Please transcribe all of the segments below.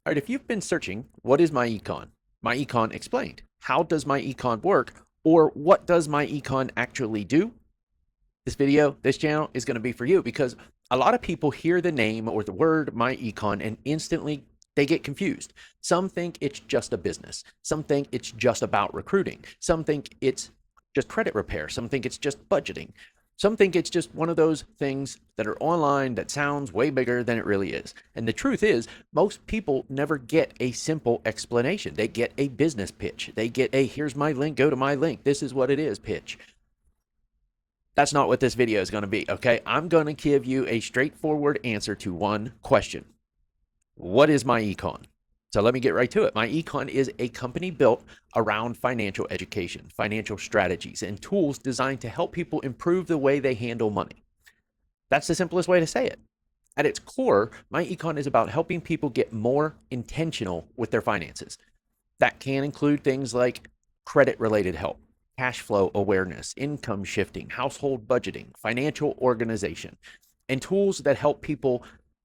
All right, if you've been searching, what is myEcon? myEcon explained. How does myEcon work? Or what does myEcon actually do? This video, this channel is going to be for you because a lot of people hear the name or the word myEcon and instantly they get confused. Some think it's just a business. Some think it's just about recruiting. Some think it's just credit repair. Some think it's just budgeting. Some think it's just one of those things that are online that sounds way bigger than it really is. And the truth is, most people never get a simple explanation. They get a business pitch. They get a here's my link, go to my link. This is what it is pitch. That's not what this video is going to be, okay? I'm going to give you a straightforward answer to one question. What is myEcon? So let me get right to it. myEcon is a company built around financial education, financial strategies, and tools designed to help people improve the way they handle money. That's the simplest way to say it. At its core, myEcon is about helping people get more intentional with their finances. That can include things like credit-related help, cash flow awareness, income shifting, household budgeting, financial organization, and tools that help people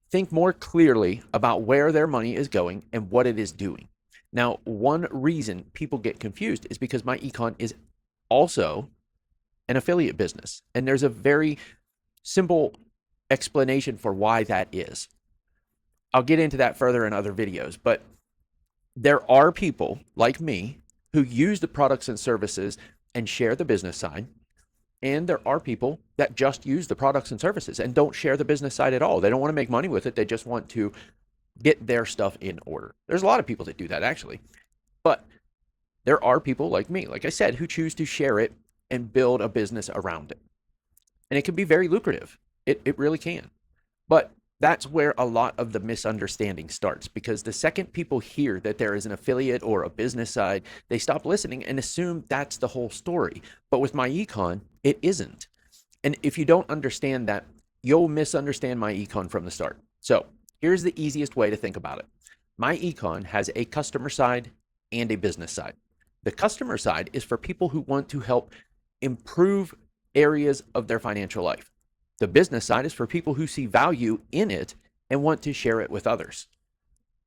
think more clearly about where their money is going and what it is doing. Now, one reason people get confused is because myEcon is also an affiliate business, and there's a very simple explanation for why that is. I'll get into that further in other videos, but there are people like me who use the products and services and share the business side. And there are people that just use the products and services and don't share the business side at all. They don't want to make money with it. They just want to get their stuff in order. There's a lot of people that do that actually. But there are people like me, like I said, who choose to share it and build a business around it. And it can be very lucrative. It really can. But that's where a lot of the misunderstanding starts, because the second people hear that there is an affiliate or a business side, they stop listening and assume that's the whole story. But with myEcon, it isn't. And if you don't understand that, you'll misunderstand myEcon from the start. So here's the easiest way to think about it. myEcon has a customer side and a business side. The customer side is for people who want to help improve areas of their financial life. The business side is for people who see value in it and want to share it with others.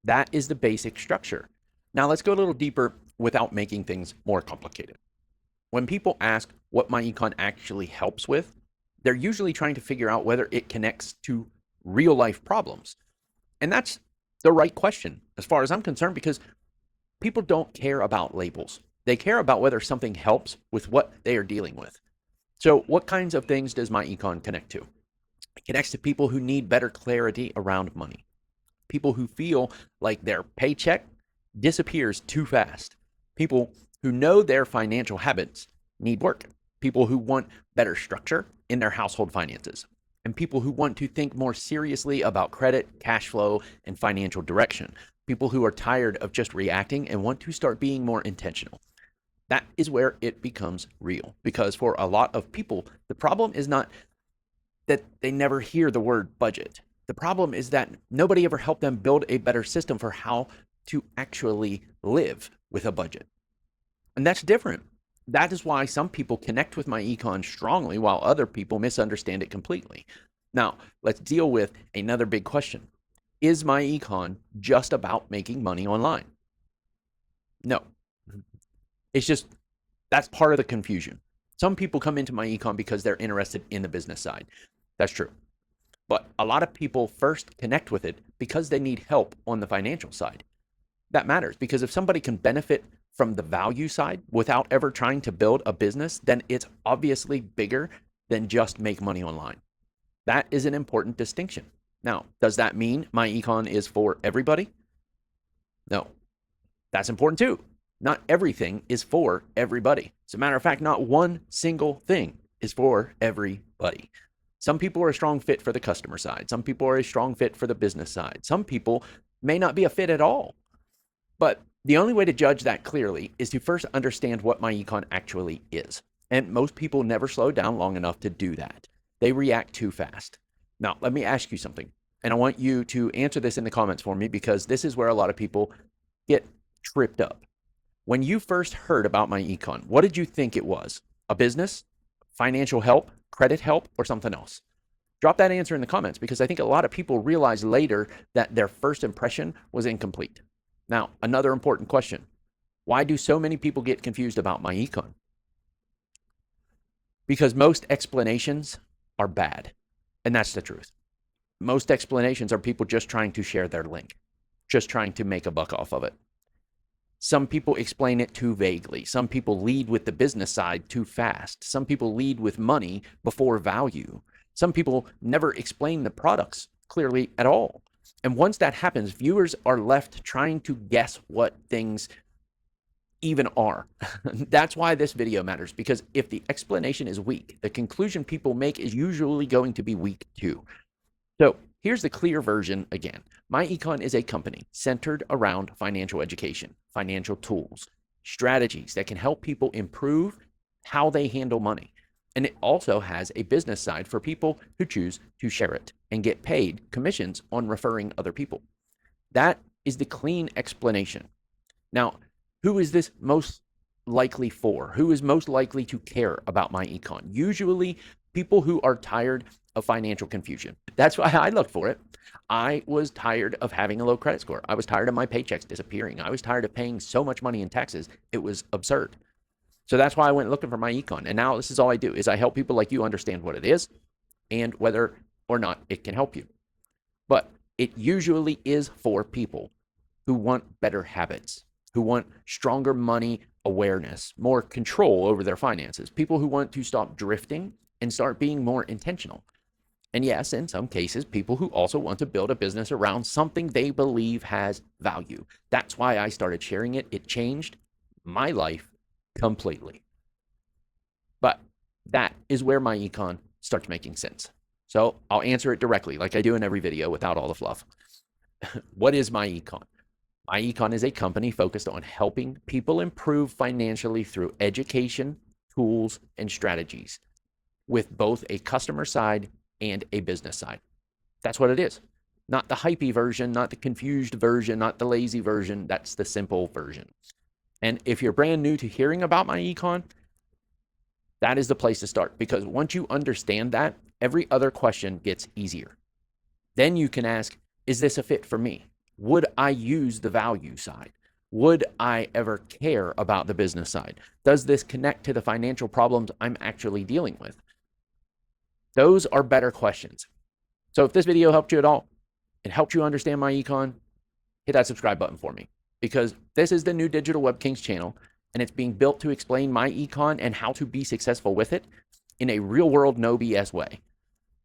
That is the basic structure. Now let's go a little deeper without making things more complicated. When people ask what myEcon actually helps with, they're usually trying to figure out whether it connects to real life problems. And that's the right question as far as I'm concerned, because people don't care about labels. They care about whether something helps with what they are dealing with. So what kinds of things does myEcon connect to? It connects to people who need better clarity around money. People who feel like their paycheck disappears too fast. People who know their financial habits need work. People who want better structure in their household finances. And people who want to think more seriously about credit, cash flow, and financial direction. People who are tired of just reacting and want to start being more intentional. That is where it becomes real, because for a lot of people, the problem is not that they never hear the word budget. The problem is that nobody ever helped them build a better system for how to actually live with a budget. And that's different. That is why some people connect with myEcon strongly while other people misunderstand it completely. Now, let's deal with another big question. Is myEcon just about making money online? No. It's just, that's part of the confusion. Some people come into myEcon because they're interested in the business side. That's true. But a lot of people first connect with it because they need help on the financial side. That matters, because if somebody can benefit from the value side without ever trying to build a business, then it's obviously bigger than just make money online. That is an important distinction. Now, does that mean myEcon is for everybody? No. That's important too. Not everything is for everybody. As a matter of fact, not one single thing is for everybody. Some people are a strong fit for the customer side. Some people are a strong fit for the business side. Some people may not be a fit at all. But the only way to judge that clearly is to first understand what myEcon actually is. And most people never slow down long enough to do that. They react too fast. Now, let me ask you something. And I want you to answer this in the comments for me, because this is where a lot of people get tripped up. When you first heard about myEcon, what did you think it was? A business, financial help, credit help, or something else? Drop that answer in the comments, because I think a lot of people realize later that their first impression was incomplete. Now, another important question. Why do so many people get confused about myEcon? Because most explanations are bad, and that's the truth. Most explanations are people just trying to share their link, just trying to make a buck off of it. Some people explain it too vaguely. Some people lead with the business side too fast. Some people lead with money before value. Some people never explain the products clearly at all. And once that happens, viewers are left trying to guess what things even are. That's why this video matters, because if the explanation is weak, the conclusion people make is usually going to be weak too. So here's the clear version again. myEcon is a company centered around financial education, financial tools, strategies that can help people improve how they handle money. And it also has a business side for people who choose to share it and get paid commissions on referring other people. That is the clean explanation. Now, who is this most likely for? Who is most likely to care about myEcon? Usually people who are tired of financial confusion. That's why I looked for it. I was tired of having a low credit score. I was tired of my paychecks disappearing. I was tired of paying so much money in taxes. It was absurd. So that's why I went looking for myEcon. And now this is all I do, is I help people like you understand what it is and whether or not it can help you. But it usually is for people who want better habits, who want stronger money awareness, more control over their finances, people who want to stop drifting and start being more intentional. And yes, in some cases, people who also want to build a business around something they believe has value. That's why I started sharing it. It changed my life completely. But that is where myEcon starts making sense. So I'll answer it directly, like I do in every video, without all the fluff. What is myEcon? myEcon is a company focused on helping people improve financially through education, tools, and strategies, with both a customer side and a business side. That's what it is. Not the hypey version, not the confused version, not the lazy version. That's the simple version. And if you're brand new to hearing about myEcon, that is the place to start, because once you understand that, every other question gets easier. Then you can ask, is this a fit for me? Would I use the value side? Would I ever care about the business side? Does this connect to the financial problems I'm actually dealing with? Those are better questions. So if this video helped you at all, it helped you understand myEcon, hit that subscribe button for me, because this is the new Digital Web Kings channel, and it's being built to explain myEcon and how to be successful with it in a real world, no BS way.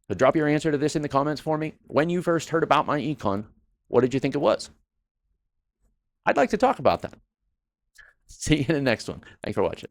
So drop your answer to this in the comments for me. When you first heard about myEcon, what did you think it was? I'd like to talk about that. See you in the next one. Thanks for watching.